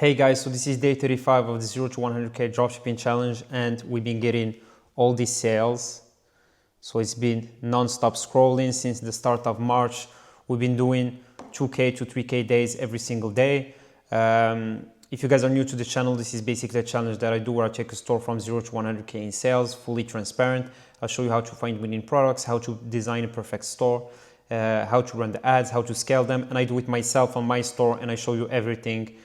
Hey guys, so this is day 35 of the 0 to 100k dropshipping challenge, and we've been getting all these sales. So it's been non-stop scrolling since the start of March. We've been doing 2k to 3k days every single day. If you guys are new to the channel, this is basically a challenge that I do where I take a store from 0 to 100k in sales, fully transparent. I'll show you how to find winning products, how to design a perfect store, how to run the ads, how to scale them, and I do it myself on my store, and I show you everything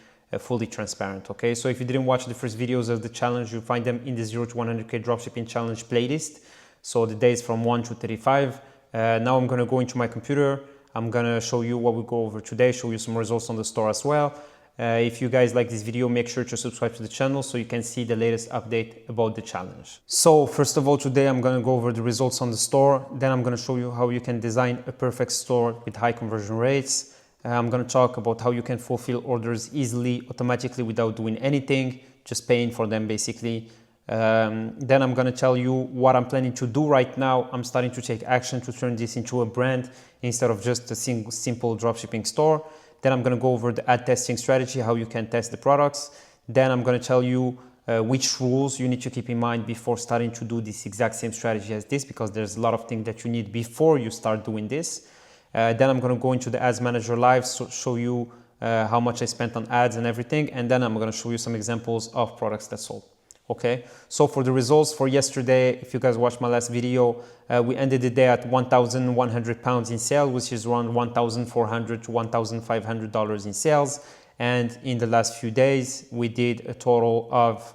fully transparent. Okay, so if you didn't watch the first videos of the challenge, you'll find them in the 0 to 100k dropshipping challenge playlist. So the days from 1 to 35. Now I'm going to go into my computer. I'm going to show you what we go over today, show you some results on the store as well. If you guys like this video, make sure to subscribe to the channel so you can see the latest update about the challenge. So first of all, today I'm going to go over the results on the store. Then I'm going to show you how you can design a perfect store with high conversion rates. I'm going to talk about how you can fulfill orders easily, automatically, without doing anything, just paying for them basically. Then I'm going to tell you what I'm planning to do right now. I'm starting to take action to turn this into a brand instead of just a simple dropshipping store. Then I'm going to go over the ad testing strategy, how you can test the products. Then I'm going to tell you which rules you need to keep in mind before starting to do this exact same strategy as this, because there's a lot of things that you need before you start doing this. Then I'm going to go into the Ads Manager Live, so show you how much I spent on ads and everything. And then I'm going to show you some examples of products that sold. Okay, so for the results for yesterday, if you guys watched my last video, we ended the day at 1,100 pounds in sales, which is around $1,400 to $1,500 in sales. And in the last few days, we did a total of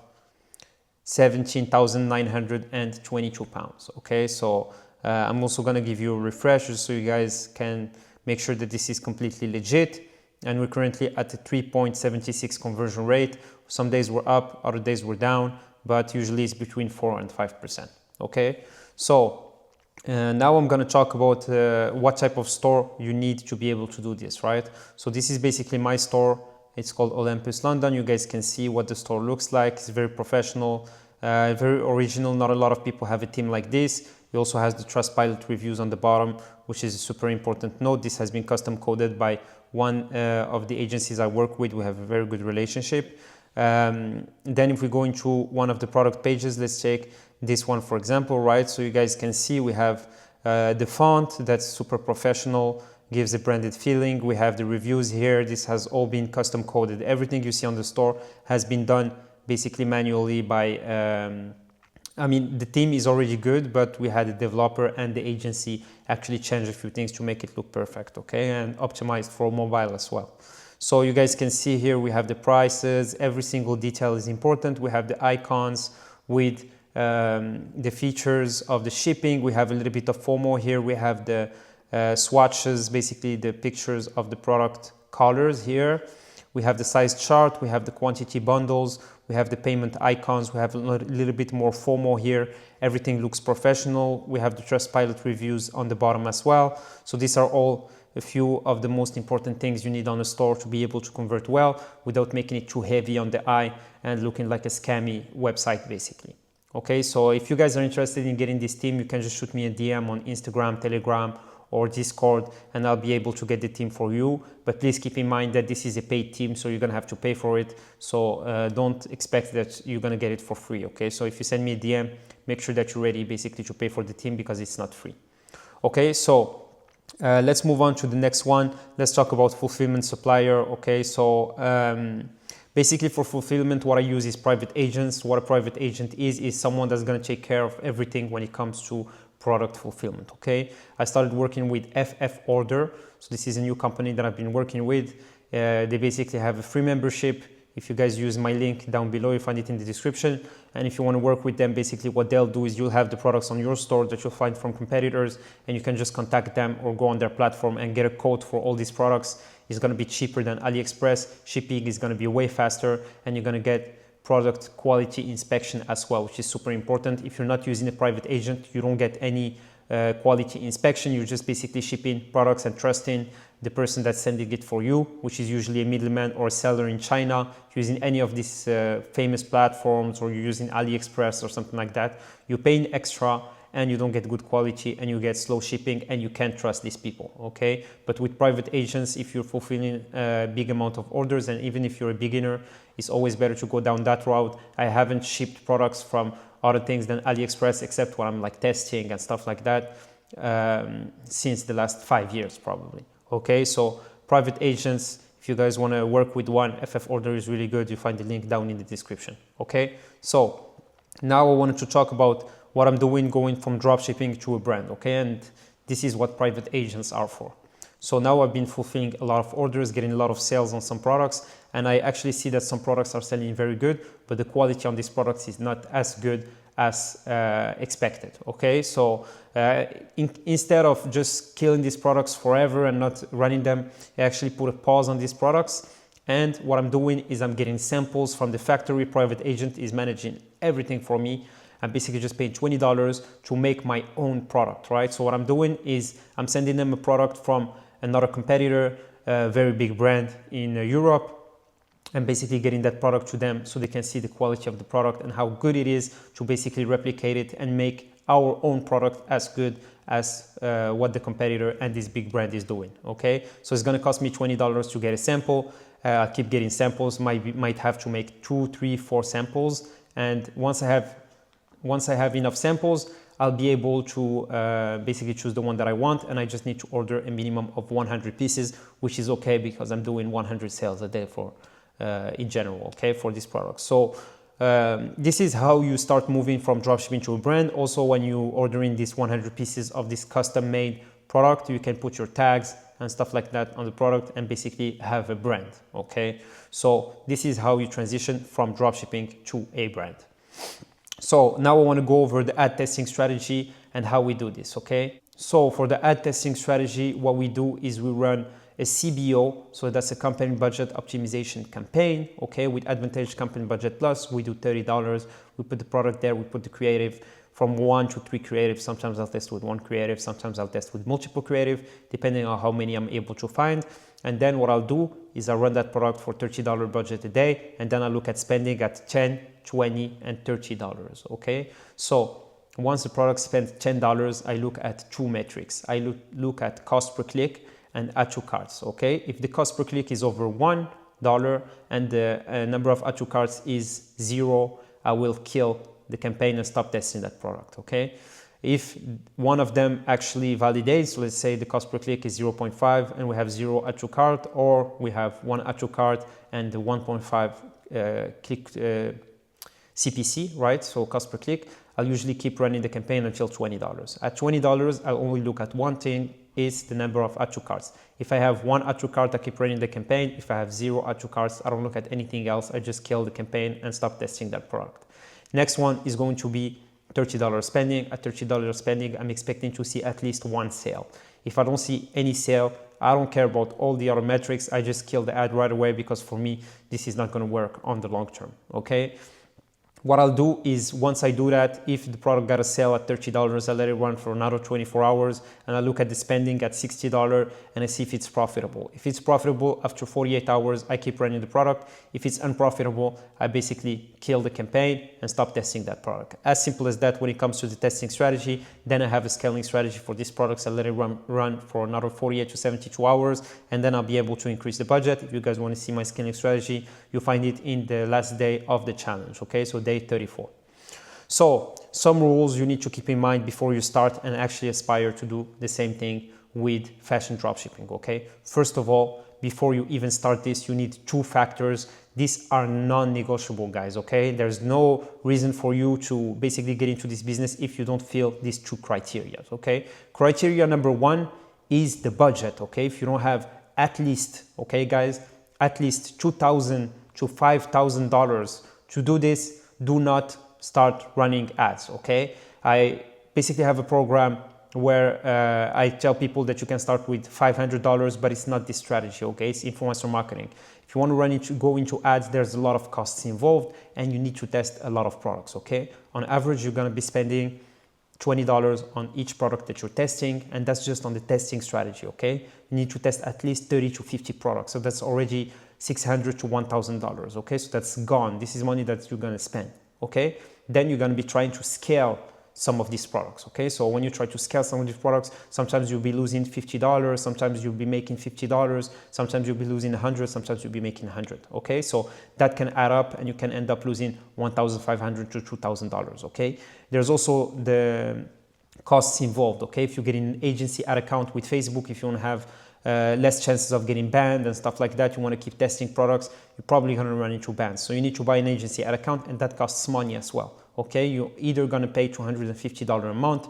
17,922 pounds. Okay, so I'm also going to give you a refresher so you guys can make sure that this is completely legit. And we're currently at a 3.76 conversion rate. Some days we're up, other days we're down, but usually it's between 4 and 5%. Okay, so now I'm going to talk about what type of store you need to be able to do this, right? So this is basically my store. It's called Olympus London. You guys can see what the store looks like. It's very professional, very original. Not a lot of people have a team like this. It also has the Trustpilot reviews on the bottom, which is a super important note. This has been custom coded by one of the agencies I work with. We have a very good relationship. Then if we go into one of the product pages, let's take this one for example, right? So you guys can see we have the font that's super professional, gives a branded feeling. We have the reviews here. This has all been custom coded. Everything you see on the store has been done basically manually by I mean, the team is already good, but we had a developer and the agency actually change a few things to make it look perfect, okay? And optimized for mobile as well. So you guys can see here, we have the prices. Every single detail is important. We have the icons with the features of the shipping. We have a little bit of FOMO here. We have the swatches, basically the pictures of the product colors here. We have the size chart. We have the quantity bundles. We have the payment icons. We have a little bit more FOMO here. Everything looks professional. We have the Trustpilot reviews on the bottom as well. So these are all a few of the most important things you need on a store to be able to convert well without making it too heavy on the eye and looking like a scammy website basically. Okay, so if you guys are interested in getting this team, you can just shoot me a DM on Instagram, Telegram, or Discord, and I'll be able to get the team for you. But please keep in mind that this is a paid team, so you're gonna have to pay for it. So don't expect that you're gonna get it for free, okay? So if you send me a DM, make sure that you're ready basically to pay for the team because it's not free. Okay, so let's move on to the next one. Let's talk about fulfillment supplier, okay? So basically for fulfillment, what I use is private agents. What a private agent is someone that's gonna take care of everything when it comes to product fulfillment, okay? I started working with FF Order. So this is a new company that I've been working with. They basically have a free membership. If you guys use my link down below, you find it in the description. And if you want to work with them, basically what they'll do is you'll have the products on your store that you'll find from competitors, and you can just contact them or go on their platform and get a code for all these products. It's going to be cheaper than AliExpress. Shipping is going to be way faster, and you're going to get product quality inspection as well, which is super important. If you're not using a private agent, you don't get any quality inspection. You're just basically shipping products and trusting the person that's sending it for you, which is usually a middleman or a seller in China. Using any of these famous platforms, or you're using AliExpress or something like that, you're paying extra and you don't get good quality and you get slow shipping and you can't trust these people, okay? But with private agents, if you're fulfilling a big amount of orders and even if you're a beginner, It's always better to go down that route. I haven't shipped products from other things than AliExpress, except when I'm like testing and stuff like that, since the last 5 years probably. Okay, so private agents, if you guys want to work with one, FF Order is really good. You find the link down in the description. Okay, so now I wanted to talk about what I'm doing going from dropshipping to a brand. Okay, and this is what private agents are for. So now I've been fulfilling a lot of orders, getting a lot of sales on some products, and I actually see that some products are selling very good, but the quality on these products is not as good as expected. Okay, so instead of just killing these products forever and not running them, I actually put a pause on these products. And what I'm doing is I'm getting samples from the factory. Private agent is managing everything for me. I'm basically just paying $20 to make my own product, right? So what I'm doing is I'm sending them a product from another competitor, a very big brand in Europe, and basically getting that product to them so they can see the quality of the product and how good it is to basically replicate it and make our own product as good as what the competitor and this big brand is doing. Okay, so it's going to cost me $20 to get a sample. I'll keep getting samples, might have to make 2, 3, 4 samples, and once I have enough samples, I'll be able to basically choose the one that I want, and I just need to order a minimum of 100 pieces, which is okay because I'm doing 100 sales a day for in general, okay, for this product. So this is how you start moving from dropshipping to a brand. Also, when you ordering these 100 pieces of this custom made product, you can put your tags and stuff like that on the product and basically have a brand. Okay, so this is how you transition from dropshipping to a brand. So now I want to go over the ad testing strategy and how we do this. Okay, so for the ad testing strategy, what we do is we run a CBO, so that's a campaign budget optimization campaign. Okay, with Advantage Campaign Budget Plus, we do $30. We put the product there, we put the creative from 1 to 3 creative. Sometimes I'll test with 1 creative, sometimes I'll test with multiple creative, depending on how many I'm able to find. And then what I'll do is I'll run that product for $30 budget a day, and then I'll look at spending at $10, $20, and $30. Okay, so once the product spends $10, I look at 2 metrics. I look at cost per click and add to carts. Okay, if the cost per click is over $1 and the number of add to carts is 0, I will kill the campaign and stop testing that product. Okay, if one of them actually validates, let's say the cost per click is 0.5 and we have 0 add to cart, or we have 1 add to cart and the 1.5 click CPC, right? So cost per click, I'll usually keep running the campaign until $20. At $20, I'll only look at one thing, is the number of add to carts. If I have 1 add to cart, I keep running the campaign. If I have 0 add to carts, I don't look at anything else. I just kill the campaign and stop testing that product. Next one is going to be $30 spending. At $30 spending, I'm expecting to see at least 1 sale. If I don't see any sale, I don't care about all the other metrics. I just kill the ad right away because for me, this is not going to work on the long term. Okay. What I'll do is once I do that, if the product got a sale at $30, I let it run for another 24 hours and I look at the spending at $60 and I see if it's profitable. If it's profitable after 48 hours, I keep running the product. If it's unprofitable, I basically kill the campaign and stop testing that product. As simple as that when it comes to the testing strategy. Then I have a scaling strategy for these products. I let it run for another 48 to 72 hours and then I'll be able to increase the budget. If you guys want to see my scaling strategy, you'll find it in the last day of the challenge. Okay, so day 34. So some rules you need to keep in mind before you start and actually aspire to do the same thing with fashion dropshipping. Okay, first of all, before you even start this, you need 2 factors. These are non-negotiable, guys. Okay, there's no reason for you to basically get into this business if you don't feel these 2 criteria. Okay, criteria number 1 is the budget. Okay, if you don't have at least, okay guys, at least $2,000 to $5,000 to do this, do not start running ads. Okay, I basically have a program where I tell people that you can start with $500, but it's not this strategy. Okay, it's influencer marketing. If you want to go into ads, there's a lot of costs involved and you need to test a lot of products. Okay, on average, you're going to be spending $20 on each product that you're testing, and that's just on the testing strategy. Okay, you need to test at least 30 to 50 products, so that's already $600 to $1,000. Okay, so that's gone. This is money that you're going to spend. Okay, then you're going to be trying to scale some of these products. Okay, so when you try to scale some of these products, sometimes you'll be losing $50, sometimes you'll be making $50, sometimes you'll be losing 100, sometimes you'll be making 100. Okay, so that can add up and you can end up losing $1,500 to $2,000. Okay, there's also the costs involved. Okay, if you get an agency ad account with Facebook, if you want to have less chances of getting banned and stuff like that, you want to keep testing products, you're probably going to run into bans. So you need to buy an agency ad account, and that costs money as well. Okay, you're either going to pay $250 a month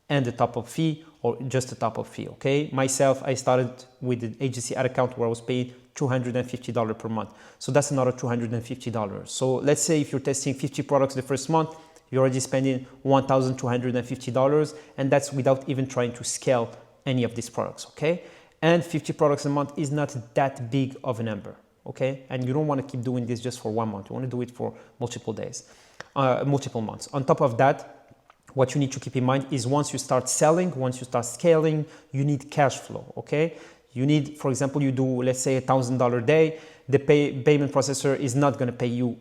and the top-up fee, or just the top-up fee. Okay, myself, I started with an agency ad account where I was paying $250 per month. So that's another $250. So let's say if you're testing 50 products the first month, you're already spending $1,250, and that's without even trying to scale any of these products. Okay, and 50 products a month is not that big of a number. Okay, and you don't want to keep doing this just for 1 month. You want to do it for multiple days, multiple months. On top of that, what you need to keep in mind is once you start selling, once you start scaling, you need cash flow. Okay, you need, for example, you do, let's say, $1,000 day. The payment processor is not going to pay you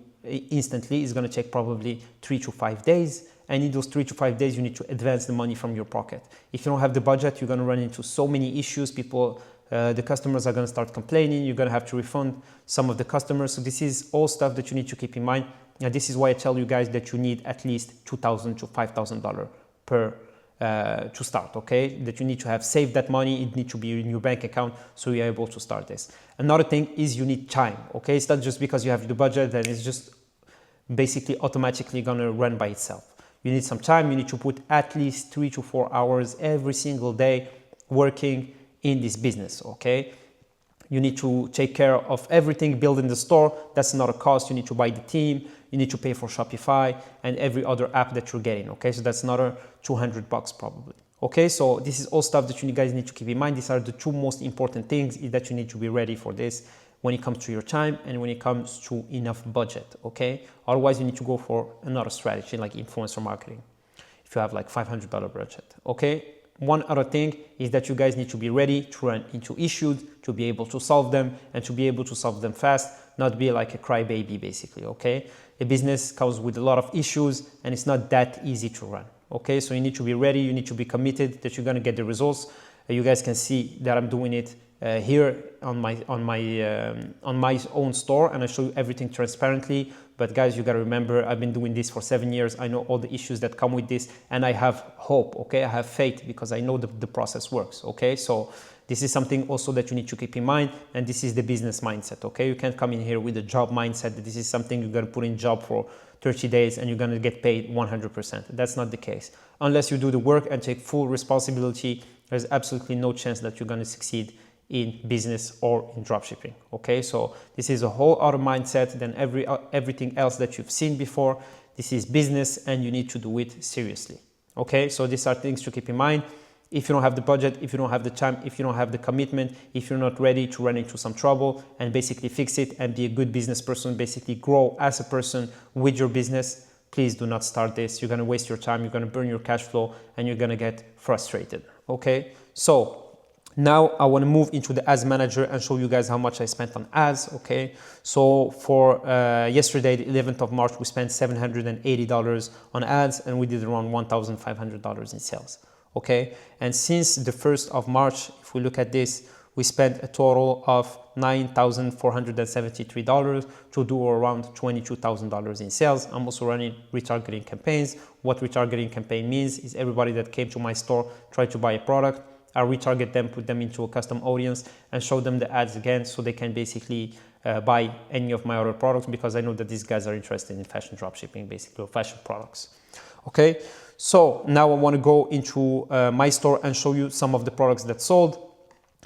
instantly. It's going to take probably 3 to 5 days. And in those 3 to 5 days, you need to advance the money from your pocket. If you don't have the budget, you're going to run into so many issues. The customers are going to start complaining. You're going to have to refund some of the customers. So this is all stuff that you need to keep in mind. And this is why I tell you guys that you need at least $2,000 to $5,000 per to start. Okay, that you need to have saved that money. It needs to be in your bank account so you're able to start this. Another thing is you need time. Okay, it's not just because you have the budget that it's just basically automatically going to run by itself. You need some time. You need to put at least 3 to 4 hours every single day working in this business. Okay, you need to take care of everything, building the store. That's not a cost. You need to buy the team. You need to pay for Shopify and every other app that you're getting. Okay, so that's another $200 probably. Okay, so this is all stuff that you guys need to keep in mind. These are the two most important things that you need to be ready for this when it comes to your time and when it comes to enough budget. Okay, otherwise you need to go for another strategy like influencer marketing if you have like $500 budget. Okay, one other thing is that you guys need to be ready to run into issues, to be able to solve them and to be able to solve them fast, not be like a crybaby basically. Okay, a business comes with a lot of issues and it's not that easy to run. Okay, so you need to be ready, you need to be committed that you're going to get the results. You guys can see that I'm doing it here on my own store, and I show you everything transparently. But guys, you got to remember, I've been doing this for 7 years. I know all the issues that come with this, and I have hope. Okay, I have faith because I know the process works. Okay, so this is something also that you need to keep in mind, and this is the business mindset. Okay, you can't come in here with a job mindset that this is something you're going to put in job for 30 days and you're going to get paid 100%. That's not the case. Unless you do the work and take full responsibility, there's absolutely no chance that you're going to succeed in business or in dropshipping. Okay, so this is a whole other mindset than everything else that you've seen before. This is business and you need to do it seriously. Okay, so these are things to keep in mind. If you don't have the budget, if you don't have the time, if you don't have the commitment, if you're not ready to run into some trouble and basically fix it and be a good business person, basically grow as a person with your business, please do not start this. You're going to waste your time, you're going to burn your cash flow, and you're going to get frustrated. Okay, so now I want to move into the ads manager and show you guys how much I spent on ads. Okay, so for yesterday, the 11th of March, we spent $780 on ads and we did around $1,500 in sales. Okay, and since the 1st of March, if we look at this, we spent a total of $9,473 to do around $22,000 in sales. I'm also running retargeting campaigns. What retargeting campaign means is everybody that came to my store tried to buy a product. I retarget them, put them into a custom audience and show them the ads again so they can basically buy any of my other products, because I know that these guys are interested in fashion dropshipping, basically, or fashion products. Okay, so now I want to go into my store and show you some of the products that sold.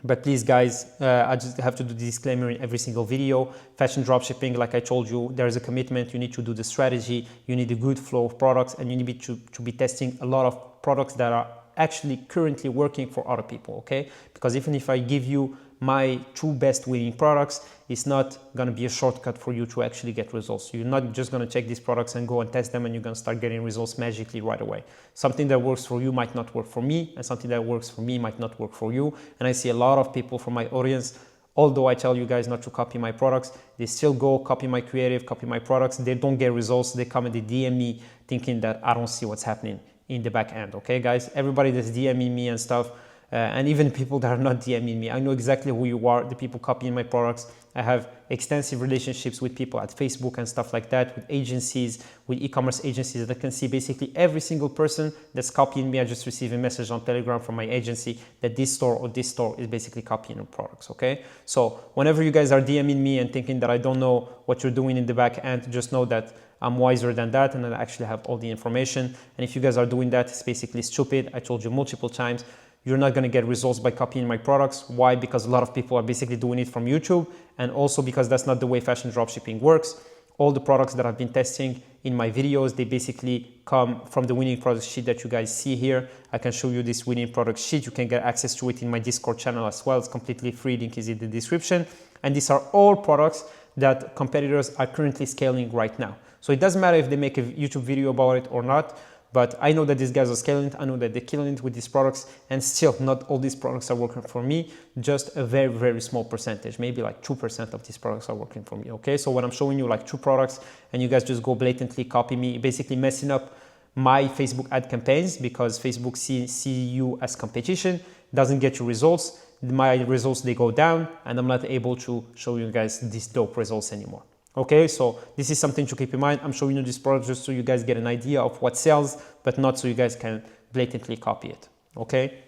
But please guys, I just have to do the disclaimer in every single video. Fashion dropshipping, like I told you, there is a commitment. You need to do the strategy. You need a good flow of products, and you need to be testing a lot of products that are actually currently working for other people. Okay, because even if I give you my 2 best winning products, it's not going to be a shortcut for you to actually get results. You're not just going to check these products and go and test them and you're going to start getting results magically right away. Something that works for you might not work for me, and something that works for me might not work for you. And I see a lot of people from my audience, although I tell you guys not to copy my products, they still go copy my creative, copy my products. They don't get results. They come and they DM me thinking that I don't see what's happening in the back end. Okay, guys, everybody that's DMing me and stuff, and even people that are not DMing me, I know exactly who you are, the people copying my products. I have extensive relationships with people at Facebook and stuff like that, with agencies, with e-commerce agencies that can see basically every single person that's copying me. I just received a message on Telegram from my agency that this store or this store is basically copying your products, okay? So whenever you guys are DMing me and thinking that I don't know what you're doing in the back end, just know that I'm wiser than that and I actually have all the information. And if you guys are doing that, it's basically stupid. I told you multiple times, you're not going to get results by copying my products. Why? Because a lot of people are basically doing it from YouTube, and also because that's not the way fashion dropshipping works. All the products that I've been testing in my videos, they basically come from the winning product sheet that you guys see here. I can show you this winning product sheet. You can get access to it in my Discord channel as well. It's completely free. Link is in the description. And these are all products that competitors are currently scaling right now. So it doesn't matter if they make a YouTube video about it or not. But I know that these guys are scaling it. I know that they're killing it with these products, and still not all these products are working for me. Just a very, very small percentage, maybe like 2% of these products are working for me. Okay, so when I'm showing you like 2 products and you guys just go blatantly copy me, basically messing up my Facebook ad campaigns, because Facebook see you as competition, doesn't get you results. My results, they go down, and I'm not able to show you guys these dope results anymore. Okay, so this is something to keep in mind. I'm showing you this product just so you guys get an idea of what sells, but not so you guys can blatantly copy it. Okay,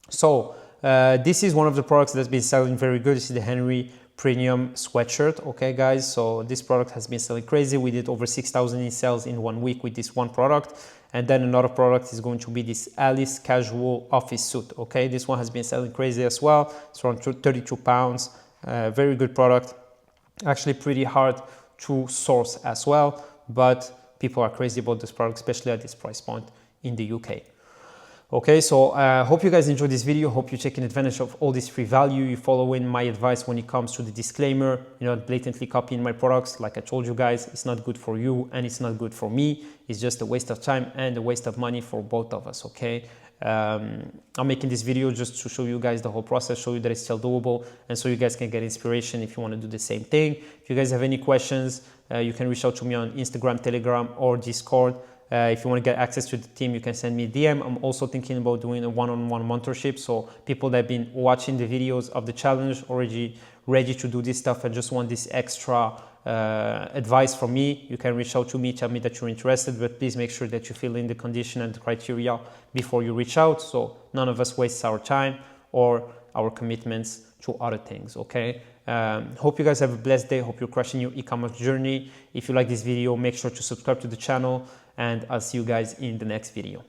so this is one of the products that's been selling very good. This is the Henry Premium sweatshirt. Okay, guys, so this product has been selling crazy. We did over 6,000 in sales in 1 week with this one product. And then another product is going to be this Alice casual office suit. Okay, this one has been selling crazy as well. It's around 32 pounds. Very good product. Actually pretty hard to source as well, but people are crazy about this product, especially at this price point in the UK. Okay, so I hope you guys enjoyed this video. Hope you're taking advantage of all this free value. You're following my advice when it comes to the disclaimer. You're not blatantly copying my products. Like I told you guys, it's not good for you and it's not good for me. It's just a waste of time and a waste of money for both of us, okay? I'm making this video just to show you guys the whole process, show you that it's still doable, and so you guys can get inspiration if you want to do the same thing. If you guys have any questions, you can reach out to me on Instagram, Telegram, or Discord. If you want to get access to the team, you can send me a DM. I'm also thinking about doing a one-on-one mentorship. So people that have been watching the videos of the challenge already ready to do this stuff and just want this extra advice from me, you can reach out to me, tell me that you're interested, but please make sure that you fill in the condition and the criteria before you reach out, so none of us wastes our time or our commitments to other things, okay? Hope you guys have a blessed day. Hope you're crushing your e-commerce journey. If you like this video, make sure to subscribe to the channel, and I'll see you guys in the next video.